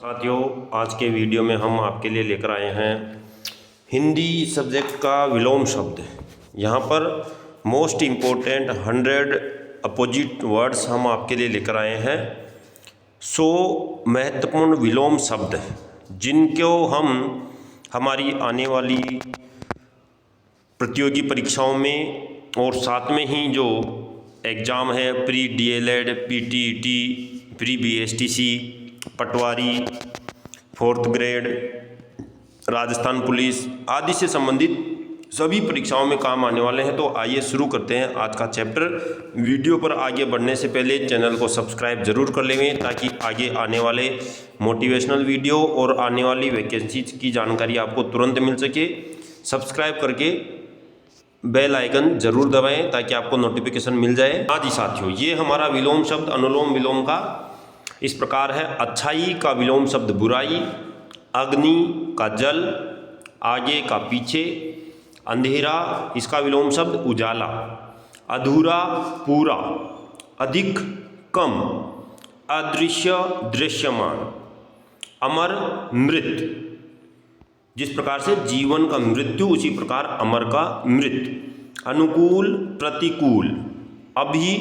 साथियों, आज के वीडियो में हम आपके लिए लेकर आए हैं हिंदी सब्जेक्ट का विलोम शब्द। यहाँ पर मोस्ट इम्पोर्टेंट 100 अपोजिट वर्ड्स हम आपके लिए लेकर आए हैं। 100 महत्वपूर्ण विलोम शब्द जिनको हम हमारी आने वाली प्रतियोगी परीक्षाओं में और साथ में ही जो एग्ज़ाम है pre DLED, PTET, pre BSTC, पटवारी, 4th ग्रेड, राजस्थान पुलिस आदि से संबंधित सभी परीक्षाओं में काम आने वाले हैं। तो आइए शुरू करते हैं आज का चैप्टर। वीडियो पर आगे बढ़ने से पहले चैनल को सब्सक्राइब जरूर कर लेंगे ताकि आगे आने वाले मोटिवेशनल वीडियो और आने वाली वैकेंसीज की जानकारी आपको तुरंत मिल सके। सब्सक्राइब करके बेल आइकन जरूर दबाएं ताकि आपको नोटिफिकेशन मिल जाए। हाँ जी साथियों, ये हमारा विलोम शब्द अनुलोम विलोम का इस प्रकार है। अच्छाई का विलोम शब्द बुराई, अग्नि का जल, आगे का पीछे, अंधेरा इसका विलोम शब्द उजाला, अधूरा पूरा, अधिक कम, अदृश्य दृश्यमान, अमर मृत। जिस प्रकार से जीवन का मृत्यु उसी प्रकार अमर का मृत, अनुकूल प्रतिकूल, अभी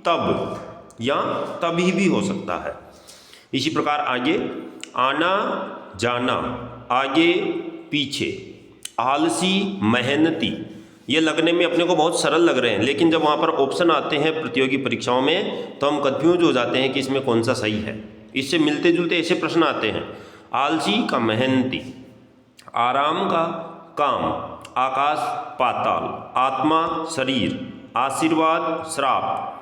तब या तभी भी हो सकता है। इसी प्रकार आगे आना जाना, आगे पीछे, आलसी मेहनती। ये लगने में अपने को बहुत सरल लग रहे हैं, लेकिन जब वहाँ पर ऑप्शन आते हैं प्रतियोगी परीक्षाओं में तो हम कंफ्यूज हो जाते हैं कि इसमें कौन सा सही है। इससे मिलते जुलते ऐसे प्रश्न आते हैं। आलसी का मेहनती, आराम का काम, आकाश पाताल, आत्मा शरीर, आशीर्वाद श्राप।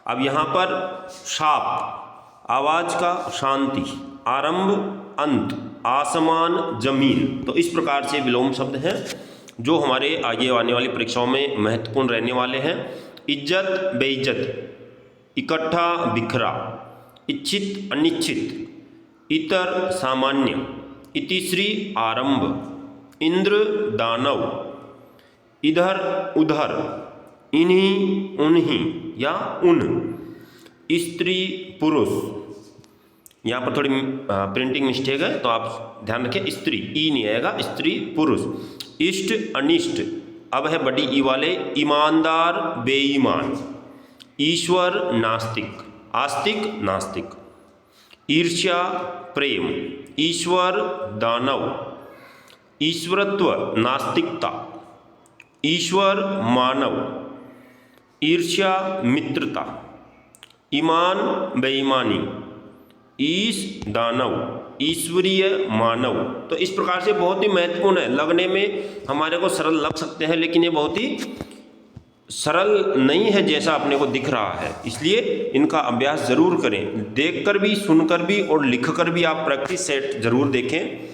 अब यहाँ पर शाप, आवाज का शांति, आरंभ अंत, आसमान जमीन। तो इस प्रकार से विलोम शब्द हैं जो हमारे आगे आने वाली परीक्षाओं में महत्वपूर्ण रहने वाले हैं। इज्जत बेइज्जत, इकट्ठा बिखरा, इच्छित अनिच्छित, इतर सामान्य, इतिश्री आरंभ, इंद्र दानव, इधर उधर, इन्हीं उन्हीं या उन, स्त्री पुरुष। यहाँ पर थोड़ी प्रिंटिंग मिस्टेक है तो आप ध्यान रखें, स्त्री ई नहीं आएगा, स्त्री पुरुष, इष्ट अनिष्ट। अब है बड़ी ई वाले, ईमानदार बेईमान, ईश्वर नास्तिक, आस्तिक नास्तिक, ईर्ष्या प्रेम, ईश्वर दानव, ईश्वरत्व नास्तिकता, ईश्वर मानव, ईर्ष्या मित्रता, ईमान बेईमानी, ईश दानव, ईश्वरीय मानव। तो इस प्रकार से बहुत ही महत्वपूर्ण है। लगने में हमारे को सरल लग सकते हैं लेकिन ये बहुत ही सरल नहीं है जैसा अपने को दिख रहा है। इसलिए इनका अभ्यास जरूर करें, देखकर भी, सुनकर भी और लिखकर भी आप प्रैक्टिस सेट जरूर देखें।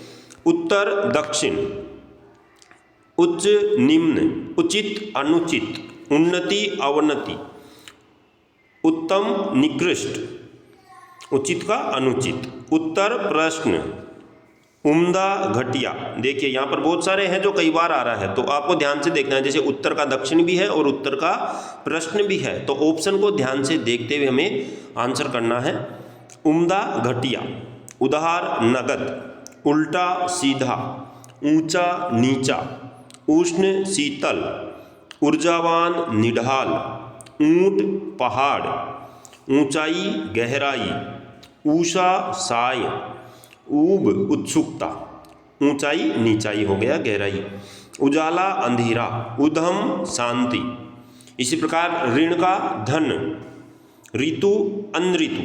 उत्तर दक्षिण, उच्च निम्न, उचित अनुचित, उन्नति अवनति, उत्तम निकृष्ट, उचित का अनुचित, उत्तर प्रश्न, उम्दा घटिया। देखिए यहाँ पर बहुत सारे हैं जो कई बार आ रहा है तो आपको ध्यान से देखना है। जैसे उत्तर का दक्षिण भी है और उत्तर का प्रश्न भी है तो ऑप्शन को ध्यान से देखते हुए हमें आंसर करना है। उम्दा घटिया, उधार नगद, उल्टा सीधा, ऊंचा नीचा, उष्ण शीतल, ऊर्जावान निढाल, ऊंट पहाड़, ऊंचाई गहराई, ऊषा साय, ऊब उत्सुकता, ऊंचाई नीचाई हो गया गहराई, उजाला अंधेरा, उधम शांति। इसी प्रकार ऋण का धन, ऋतु अनऋतु,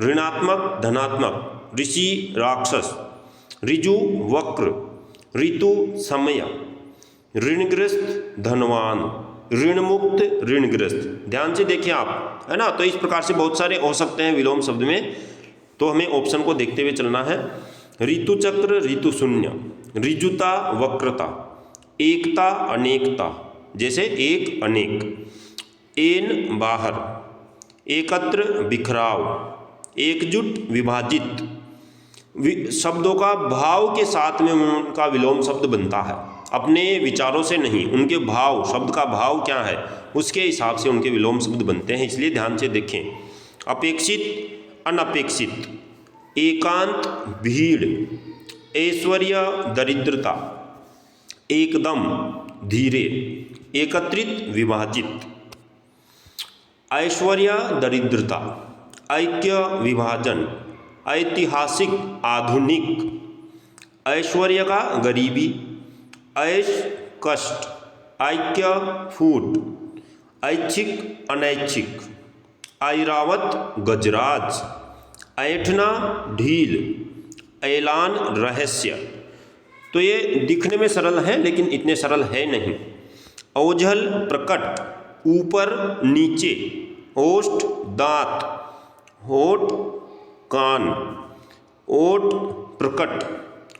ऋणात्मक धनात्मक, ऋषि राक्षस, ऋजु वक्र, ऋतु समय, ऋणग्रस्त धनवान, ऋण मुक्त ऋणग्रस्त। ध्यान से देखिए आप, है ना। तो इस प्रकार से बहुत सारे हो सकते हैं विलोम शब्द में, तो हमें ऑप्शन को देखते हुए चलना है। ऋतु चक्र, ऋतु शून्य, ऋजुता वक्रता, एकता अनेकता, जैसे एक अनेक, एन बाहर, एकत्र बिखराव, एकजुट विभाजित। शब्दों का भाव के साथ में उनका विलोम शब्द बनता है, अपने विचारों से नहीं, उनके भाव, शब्द का भाव क्या है उसके हिसाब से उनके विलोम शब्द बनते हैं। इसलिए ध्यान से देखें। अपेक्षित अनपेक्षित, एकांत भीड़, ऐश्वर्य दरिद्रता, एकदम धीरे, एकत्रित विभाजित। ऐश्वर्य दरिद्रता, ऐक्य विभाजन, ऐतिहासिक आधुनिक, ऐश्वर्य का गरीबी, ऐश कष्ट, ऐक्य फूट, ऐच्छिक अनैच्छिक, ऐरावत गजराज, ऐठना ढील, ऐलान रहस्य। तो ये दिखने में सरल है लेकिन इतने सरल है नहीं। ओझल प्रकट, ऊपर नीचे, ओष्ठ दांत, होठ कान, ओट प्रकट,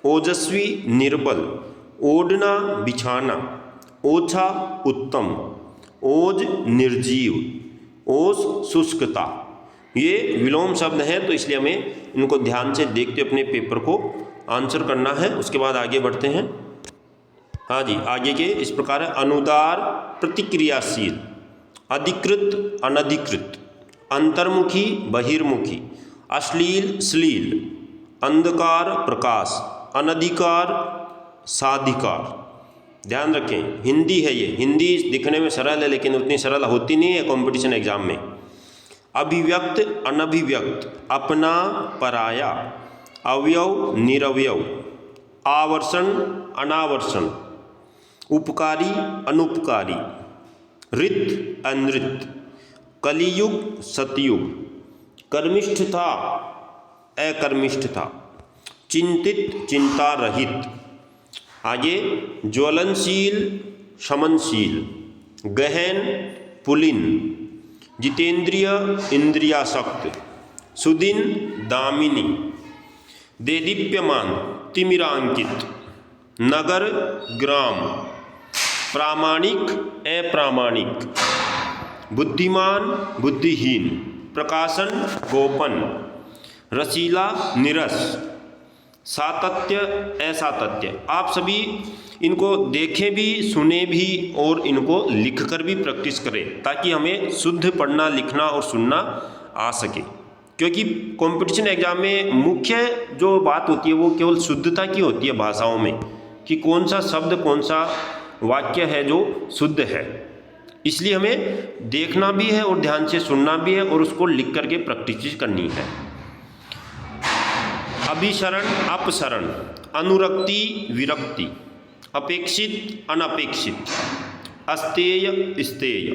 ओजस्वी निर्बल, ओढ़ना बिछाना, ओछा उत्तम, ओज निर्जीव, ओस शुष्कता। ये विलोम शब्द हैं तो इसलिए हमें इनको ध्यान से देखते अपने पेपर को आंसर करना है। उसके बाद आगे बढ़ते हैं। हाँ जी, आगे के इस प्रकार है। अनुदार प्रतिक्रियाशील, अधिकृत अनधिकृत, अंतर्मुखी बहिर्मुखी, अश्लील श्लील, अंधकार प्रकाश, अनधिकार साधिकार। ध्यान रखें, हिंदी है ये। हिंदी दिखने में सरल है लेकिन उतनी सरल होती नहीं है कंपटीशन एग्जाम में। अभिव्यक्त अनभिव्यक्त, अपना पराया, अवयव निरवयव, आवर्षण अनावर्षण, उपकारी अनुपकारी, ऋत अनृत, कलियुग सतयुग, कर्मिष्ठता अकर्मिष्ठता, चिंतित चिंता रहित। आगे ज्वलनशील शमनशील, गहन पुलिन, जितेंद्रिय इंद्रियासक्त, सुदिन दामिनी, देदीप्यमान तिमिरांकित, नगर ग्राम, प्रामाणिक अप्रामाणिक, बुद्धिमान बुद्धिहीन, प्रकाशन गोपन, रसीला नीरस, सातत्य असातत्य। आप सभी इनको देखें भी, सुने भी और इनको लिखकर भी प्रैक्टिस करें ताकि हमें शुद्ध पढ़ना लिखना और सुनना आ सके। क्योंकि कंपटीशन एग्जाम में मुख्य जो बात होती है वो केवल शुद्धता की होती है भाषाओं में, कि कौन सा शब्द कौन सा वाक्य है जो शुद्ध है। इसलिए हमें देखना भी है और ध्यान से सुनना भी है और उसको लिख करके प्रैक्टिस करनी है। अभिसरण अपसरण, अनुरक्ति विरक्ति, अपेक्षित अनपेक्षित, अस्तेय स्तेय,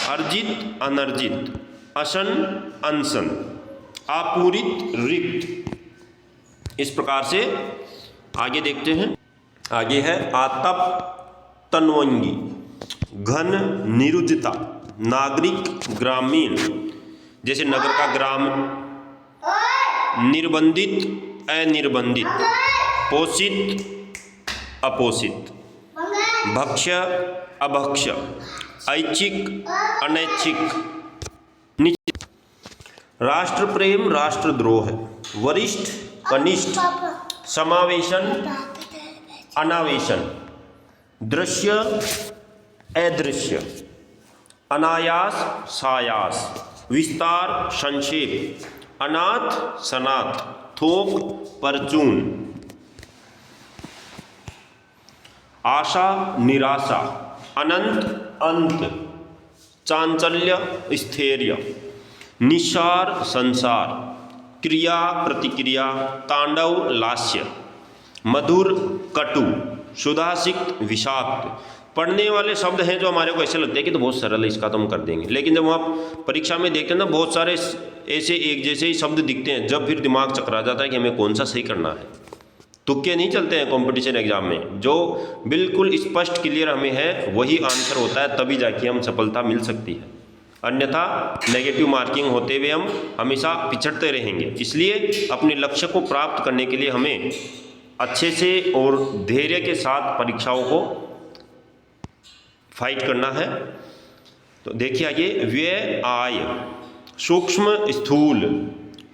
अर्जित अनर्जित, अशन अनशन, आपूरित रिक्त। इस प्रकार से आगे देखते हैं। आगे है आतप तन्वंगी, घन निरुद्धता, नागरिक ग्रामीण, जैसे नगर का ग्राम, निर्बंधित अनिर्बंधित, पोषित अपोषित, भक्ष्य अभक्ष्य, ऐच्छिक अनैच्छिक, निश्चित। राष्ट्र प्रेम राष्ट्रद्रोह, वरिष्ठ कनिष्ठ, समावेशन अनावेशन, दृश्य अदृश्य, अनायास सायास, विस्तार संक्षेप, अनाथ सनाथ, थोक परचून, आशा निराशा, अनंत अंत, चांचल्य स्थैर्य, निसार संसार, क्रिया प्रतिक्रिया, तांडव लास्य, मधुर कटु, सुधासिक्त विषाक्त। पढ़ने वाले शब्द हैं जो हमारे को ऐसे लगते हैं कि तो बहुत सरल है, इसका तो हम कर देंगे, लेकिन जब आप परीक्षा में देखते हैं ना बहुत सारे ऐसे एक जैसे ही शब्द दिखते हैं, जब फिर दिमाग चकरा जाता है कि हमें कौन सा सही करना है। तुक्के नहीं चलते हैं कंपटीशन एग्जाम में, जो बिल्कुल स्पष्ट क्लियर हमें है वही आंसर होता है, तभी जाके हम सफलता मिल सकती है। अन्यथा नेगेटिव मार्किंग होते हुए हम हमेशा पिछड़ते रहेंगे। इसलिए अपने लक्ष्य को प्राप्त करने के लिए हमें अच्छे से और धैर्य के साथ परीक्षाओं को फाइट करना है। तो देखिए आगे, व्यय आय, सूक्ष्म स्थूल,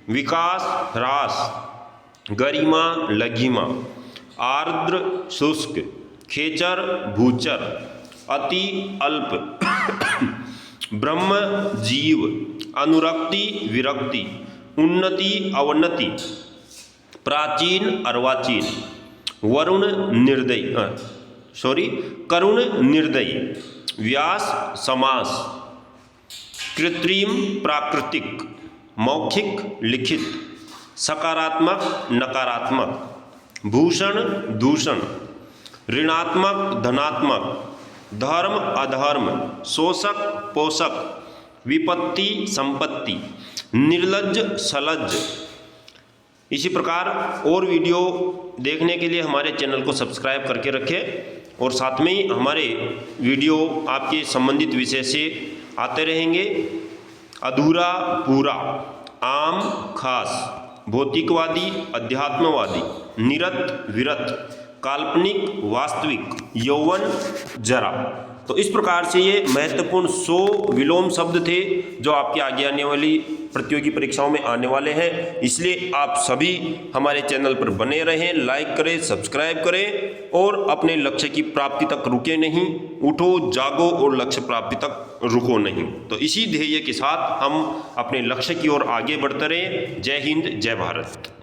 विकास ह्रास, गरिमा लघिमा, आर्द्र शुष्क, खेचर भूचर, अति अल्प, ब्रह्म जीव, अनुरक्ति विरक्ति, उन्नति अवनति, प्राचीन अर्वाचीन, वरुण निर्दयी करुण निर्दयी, व्यास समास, कृत्रिम प्राकृतिक, मौखिक लिखित, सकारात्मक नकारात्मक, भूषण दूषण, ऋणात्मक धनात्मक, धर्म अधर्म, शोषक पोषक, विपत्ति संपत्ति, निर्लज्ज सलज्ज। इसी प्रकार और वीडियो देखने के लिए हमारे चैनल को सब्सक्राइब करके रखें और साथ में ही हमारे वीडियो आपके संबंधित विषय से आते रहेंगे। अधूरा पूरा, आम खास, भौतिकवादी अध्यात्मवादी, निरत विरत, काल्पनिक वास्तविक, यौवन जरा। तो इस प्रकार से ये महत्वपूर्ण 100 विलोम शब्द थे जो आपके आगे आने वाली प्रतियोगी परीक्षाओं में आने वाले हैं। इसलिए आप सभी हमारे चैनल पर बने रहें, लाइक करें, सब्सक्राइब करें और अपने लक्ष्य की प्राप्ति तक रुके नहीं, उठो जागो और लक्ष्य प्राप्ति तक रुको नहीं। तो इसी ध्येय के साथ हम अपने लक्ष्य की ओर आगे बढ़ते रहें। जय हिंद, जय भारत।